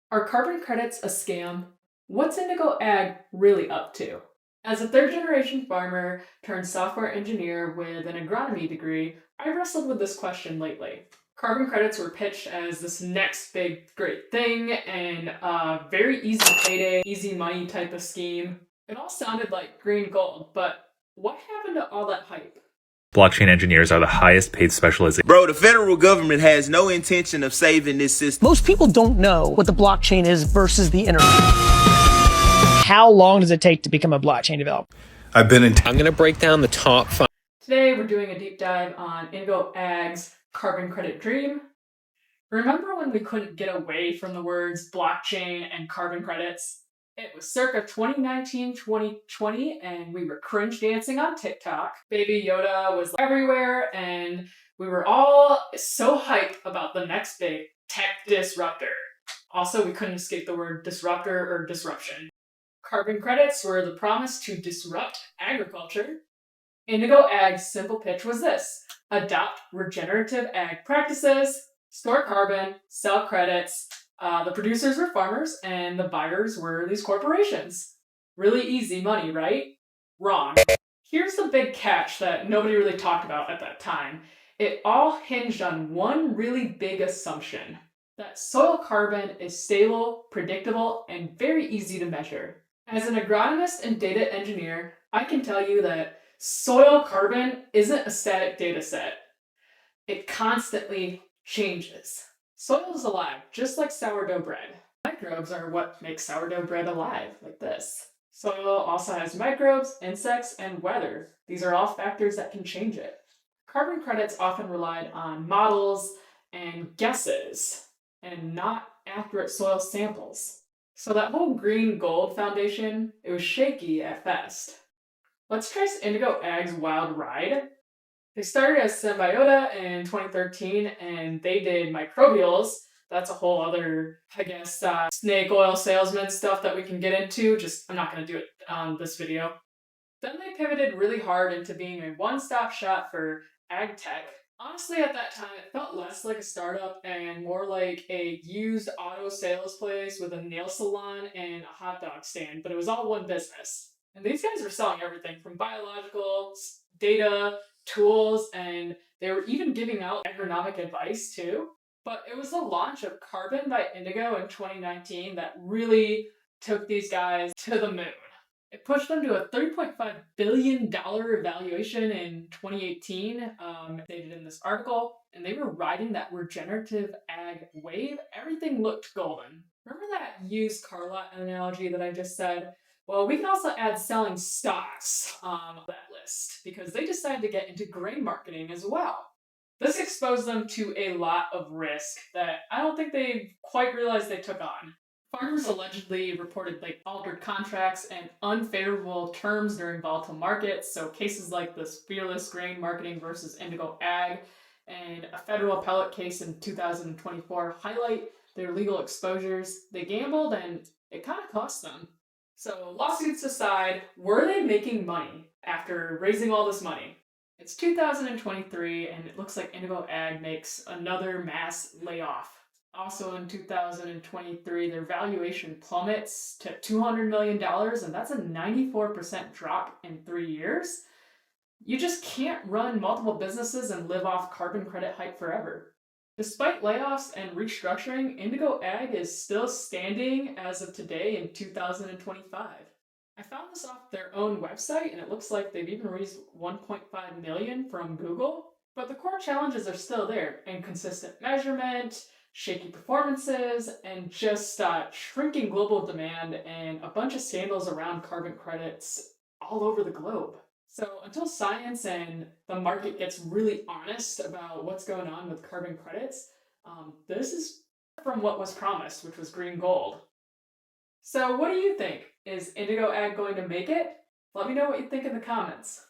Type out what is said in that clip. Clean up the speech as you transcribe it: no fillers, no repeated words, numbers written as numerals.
Are carbon credits a scam? What's Indigo Ag really up to? As a third generation farmer turned software engineer with an agronomy degree, I wrestled with this question lately. Carbon credits were pitched as this next big great thing and a very easy payday, easy money type of scheme. It all sounded like green gold, but what happened to all that hype? Blockchain engineers are the highest paid specialization. Bro, the federal government has no intention of saving this system. Most people don't know what the blockchain is versus the internet. How long does it take to become a blockchain developer? I'm going to break down the top 5. Today we're doing a deep dive on Indigo Ag's carbon credit dream. Remember when we couldn't get away from the words blockchain and carbon credits? It was circa 2019-2020 and we were cringe dancing on TikTok. Baby Yoda was everywhere and we were all so hyped about the next big tech disruptor. Also, we couldn't escape the word disruptor or disruption. Carbon credits were the promise to disrupt agriculture. Indigo Ag's simple pitch was this: adopt regenerative ag practices, store carbon, sell credits. The producers were farmers and the buyers were these corporations. Really easy money, right? Wrong. Here's the big catch that nobody really talked about at that time. It all hinged on one really big assumption: that soil carbon is stable, predictable, and very easy to measure. As an agronomist and data engineer, I can tell you that soil carbon isn't a static data set. It constantly changes. Soil is alive, just like sourdough bread. Microbes are what make sourdough bread alive, like this. Soil also has microbes, insects, and weather. These are all factors that can change it. Carbon credits often relied on models and guesses, and not accurate soil samples. So that whole green gold foundation, it was shaky at best. Let's trace Indigo Ag's wild ride. They started as Symbiota in 2013 and they did microbials. That's a whole other, snake oil salesman stuff that we can get into. I'm not going to do it on this video. Then they pivoted really hard into being a one-stop shop for ag tech. Honestly, at that time, it felt less like a startup and more like a used auto sales place with a nail salon and a hot dog stand, but it was all one business. And these guys were selling everything from biological, data, tools, and they were even giving out agronomic advice too. But it was the launch of Carbon by Indigo in 2019 that really took these guys to the moon. It pushed them to a $3.5 billion valuation in 2018, stated in this article, and they were riding that regenerative ag wave. Everything looked golden. Remember that used car lot analogy that I just said? Well, we can also add selling stocks on that list because they decided to get into grain marketing as well. This exposed them to a lot of risk that I don't think they quite realized they took on. Farmers allegedly reported altered contracts and unfavorable terms during volatile markets, so cases like this Fearless Grain Marketing versus Indigo Ag and a federal appellate case in 2024 highlight their legal exposures. They gambled and it kind of cost them. So lawsuits aside, were they making money after raising all this money? It's 2023 and it looks like Indigo Ag makes another mass layoff. Also in 2023, their valuation plummets to $200 million, and that's a 94% drop in 3 years. You just can't run multiple businesses and live off carbon credit hype forever. Despite layoffs and restructuring, Indigo Ag is still standing as of today in 2025. I found this off their own website, and it looks like they've even raised $1.5 million from Google. But the core challenges are still there: inconsistent measurement, shaky performances, and just shrinking global demand and a bunch of scandals around carbon credits all over the globe. So until science and the market gets really honest about what's going on with carbon credits, this is from what was promised, which was green gold. So what do you think? Is Indigo Ag going to make it? Let me know what you think in the comments.